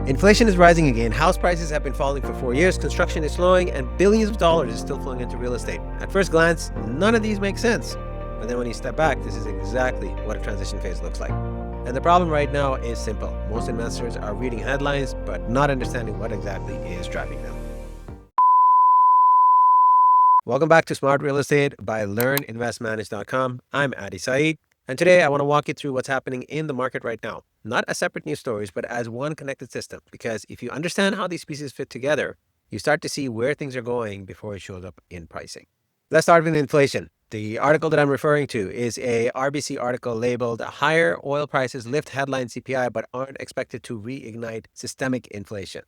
Inflation is rising again, house prices have been falling for 4 years, construction is slowing, and billions of dollars is still flowing into real estate. At first glance, none of these make sense. But then when you step back, this is exactly what a transition phase looks like. And the problem right now is simple. Most investors are reading headlines, but not understanding what exactly is driving them. Welcome back to Smart Real Estate by LearnInvestManage.com. I'm Addy Saeed. And today I want to walk you through what's happening in the market right now, not as separate news stories, but as one connected system. Because if you understand how these pieces fit together, you start to see where things are going before it shows up in pricing. Let's start with inflation. The article that I'm referring to is a RBC article labeled "Higher Oil Prices Lift Headline CPI but Aren't Expected to Reignite Systemic Inflation."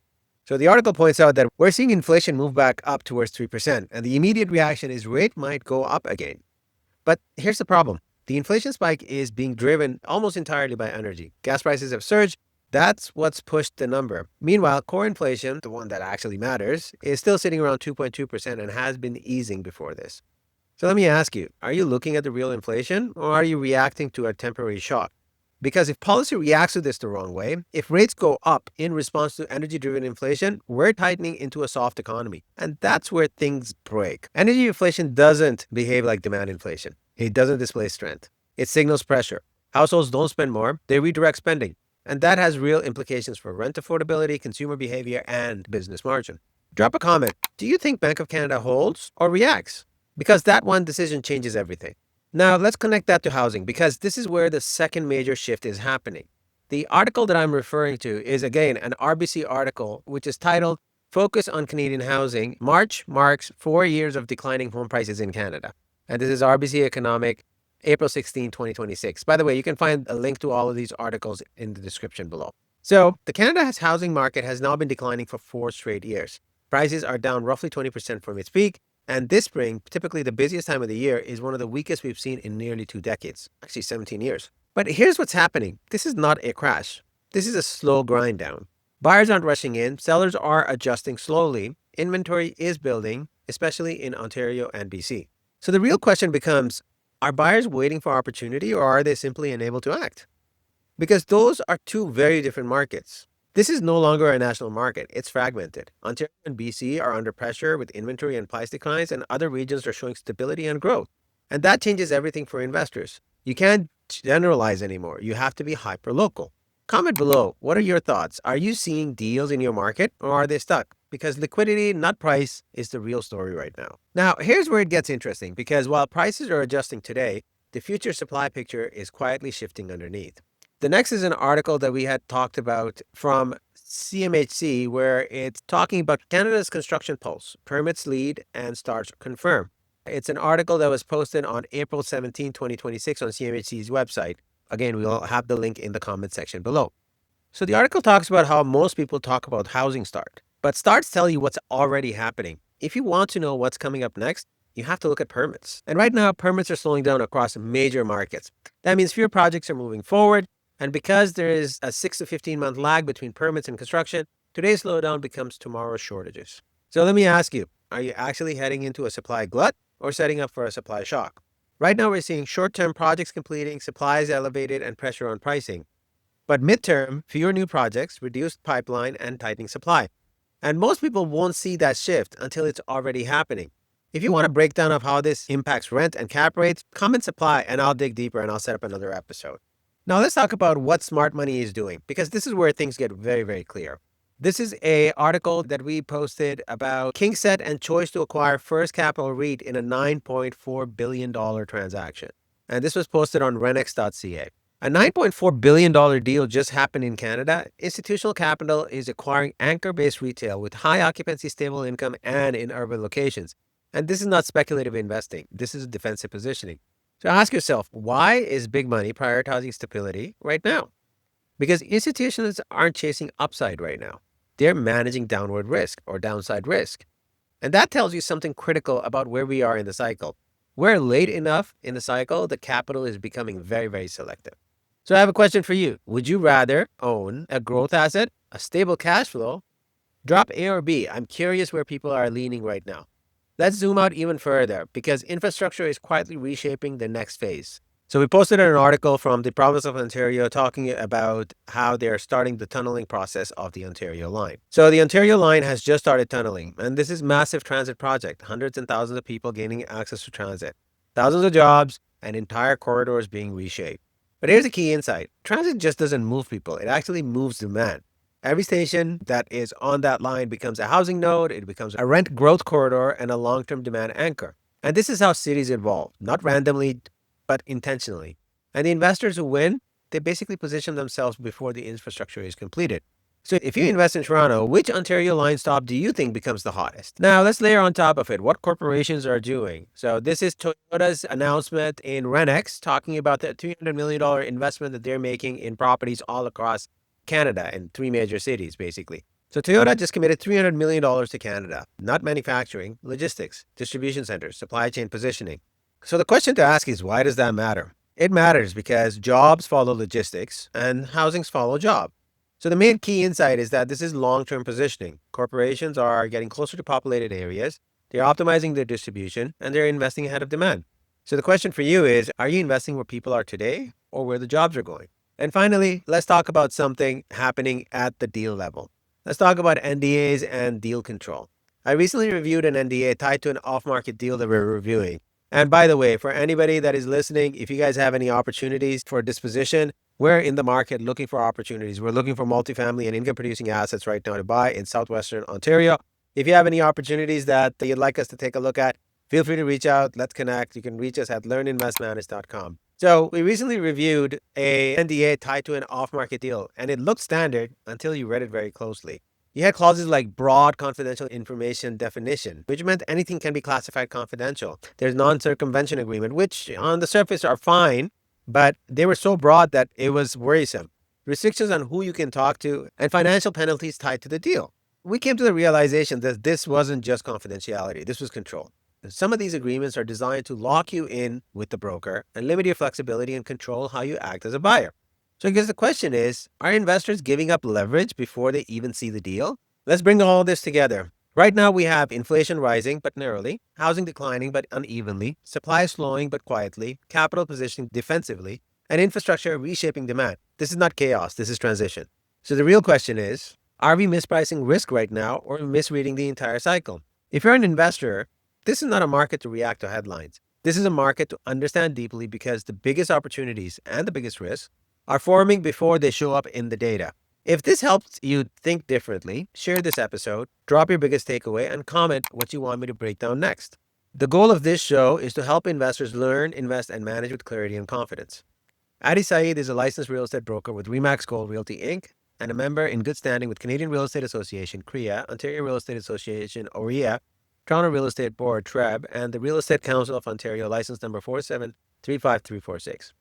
So the article points out that we're seeing inflation move back up towards 3%, and the immediate reaction is rate might go up again. But here's the problem. The inflation spike is being driven almost entirely by energy. Gas prices have surged. That's what's pushed the number. Meanwhile, core inflation, the one that actually matters, is still sitting around 2.2% and has been easing before this. So let me ask you, are you looking at the real inflation or are you reacting to a temporary shock? Because if policy reacts to this the wrong way, if rates go up in response to energy-driven inflation, we're tightening into a soft economy. And that's where things break. Energy inflation doesn't behave like demand inflation. It doesn't display strength. It signals pressure. Households don't spend more, they redirect spending. And that has real implications for rent affordability, consumer behavior, and business margin. Drop a comment. Do you think Bank of Canada holds or reacts? Because that one decision changes everything. Now, let's connect that to housing, because this is where the second major shift is happening. The article that I'm referring to is, again, an RBC article, which is titled "Focus on Canadian Housing. March Marks 4 Years of Declining Home Prices in Canada." And this is RBC Economic, April 16, 2026. By the way, you can find a link to all of these articles in the description below. So the Canada's housing market has now been declining for 4 straight years. Prices are down roughly 20% from its peak. And this spring, typically the busiest time of the year, is one of the weakest we've seen in nearly 2 decades, actually 17 years. But here's what's happening. This is not a crash. This is a slow grind down. Buyers aren't rushing in. Sellers are adjusting slowly. Inventory is building, especially in Ontario and B.C. So the real question becomes, are buyers waiting for opportunity or are they simply unable to act? Because those are two very different markets. This is no longer a national market. It's fragmented. Ontario and B.C. are under pressure with inventory and price declines, and other regions are showing stability and growth. And that changes everything for investors. You can't generalize anymore. You have to be hyperlocal. Comment below. What are your thoughts? Are you seeing deals in your market or are they stuck? Because liquidity, not price, is the real story right now. Now, here's where it gets interesting, because while prices are adjusting today, the future supply picture is quietly shifting underneath. The next is an article that we had talked about from CMHC, where it's talking about Canada's construction pulse, permits lead and starts confirm. It's an article that was posted on April 17, 2026 on CMHC's website. Again, we'll have the link in the comment section below. So the article talks about how most people talk about housing start, but starts tell you what's already happening. If you want to know what's coming up next, you have to look at permits. And right now, permits are slowing down across major markets. That means fewer projects are moving forward. And because there is a 6 to 15 month lag between permits and construction, today's slowdown becomes tomorrow's shortages. So let me ask you, are you actually heading into a supply glut or setting up for a supply shock? Right now, we're seeing short-term projects completing, supplies elevated, and pressure on pricing. But midterm, fewer new projects, reduced pipeline, and tightening supply. And most people won't see that shift until it's already happening. If you want a breakdown of how this impacts rent and cap rates, comment supply, and I'll dig deeper and I'll set up another episode. Now let's talk about what smart money is doing, because this is where things get very, very clear. This is an article that we posted about KingSett and Choice to acquire First Capital REIT in a $9.4 billion transaction. And this was posted on renx.ca. A $9.4 billion deal just happened in Canada. Institutional capital is acquiring anchor-based retail with high occupancy, stable income, and in urban locations. And this is not speculative investing. This is defensive positioning. So ask yourself, why is big money prioritizing stability right now? Because institutions aren't chasing upside right now. They're managing downward risk or downside risk. And that tells you something critical about where we are in the cycle. We're late enough in the cycle, the capital is becoming very, very selective. So I have a question for you. Would you rather own a growth asset, a stable cash flow? Drop A or B. I'm curious where people are leaning right now. Let's zoom out even further, because infrastructure is quietly reshaping the next phase. So we posted an article from the province of Ontario talking about how they're starting the tunneling process of the Ontario line. So the Ontario line has just started tunneling, and this is massive transit project, hundreds and thousands of people gaining access to transit, thousands of jobs, and entire corridors being reshaped. But here's a key insight. Transit just doesn't move people, it actually moves demand. Every station that is on that line becomes a housing node, it becomes a rent growth corridor, and a long-term demand anchor. And this is how cities evolve, not randomly, but intentionally. And the investors who win, they basically position themselves before the infrastructure is completed. So if you invest in Toronto, which Ontario line stop do you think becomes the hottest? Now let's layer on top of it what corporations are doing. So this is Toyota's announcement in Renex talking about the $300 million investment that they're making in properties all across Canada in 3 major cities, basically. So Toyota just committed $300 million to Canada, not manufacturing, logistics, distribution centers, supply chain positioning. So the question to ask is, why does that matter? It matters because jobs follow logistics and housings follow job. So the main key insight is that this is long-term positioning. Corporations are getting closer to populated areas, they're optimizing their distribution, and they're investing ahead of demand. So the question for you is, are you investing where people are today or where the jobs are going? And finally, let's talk about something happening at the deal level. Let's talk about NDAs and deal control. I recently reviewed an NDA tied to an off-market deal that we're reviewing. And by the way, for anybody that is listening, if you guys have any opportunities for disposition, we're in the market looking for opportunities. We're looking for multifamily and income producing assets right now to buy in southwestern Ontario. If you have any opportunities that you'd like us to take a look at, feel free to reach out. Let's connect. You can reach us at learninvestmanage.com. So we recently reviewed a NDA tied to an off-market deal, and it looked standard until you read it very closely. You had clauses like broad confidential information definition, which meant anything can be classified confidential. There's non-circumvention agreement, which on the surface are fine, but they were so broad that it was worrisome. Restrictions on who you can talk to and financial penalties tied to the deal. We came to the realization that this wasn't just confidentiality, this was control. Some of these agreements are designed to lock you in with the broker and limit your flexibility and control how you act as a buyer. So I guess the question is, are investors giving up leverage before they even see the deal? Let's bring all this together. Right now we have inflation rising but narrowly, housing declining but unevenly, supply slowing but quietly, capital positioning defensively, and infrastructure reshaping demand. This is not chaos, this is transition. So the real question is, are we mispricing risk right now or misreading the entire cycle? If you're an investor, this is not a market to react to headlines. This is a market to understand deeply because the biggest opportunities and the biggest risks are forming before they show up in the data. If this helps you think differently, share this episode, drop your biggest takeaway, and comment what you want me to break down next. The goal of this show is to help investors learn, invest, and manage with clarity and confidence. Addy Saeed is a licensed real estate broker with Remax Gold Realty Inc. and a member in good standing with Canadian Real Estate Association, CREA, Ontario Real Estate Association, OREA, Toronto Real Estate Board, TREB, and the Real Estate Council of Ontario, license number 4735346.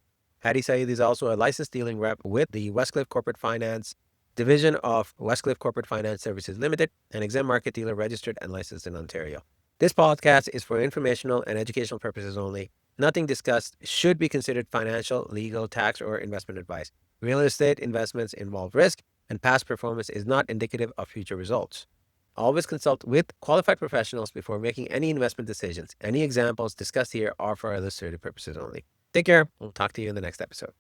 Addy Saeed is also a licensed dealing rep with the Westcliff Corporate Finance Division of Westcliff Corporate Finance Services Limited, an exempt market dealer registered and licensed in Ontario. This podcast is for informational and educational purposes only. Nothing discussed should be considered financial, legal, tax, or investment advice. Real estate investments involve risk, and past performance is not indicative of future results. Always consult with qualified professionals before making any investment decisions. Any examples discussed here are for illustrative purposes only. Take care. We'll talk to you in the next episode.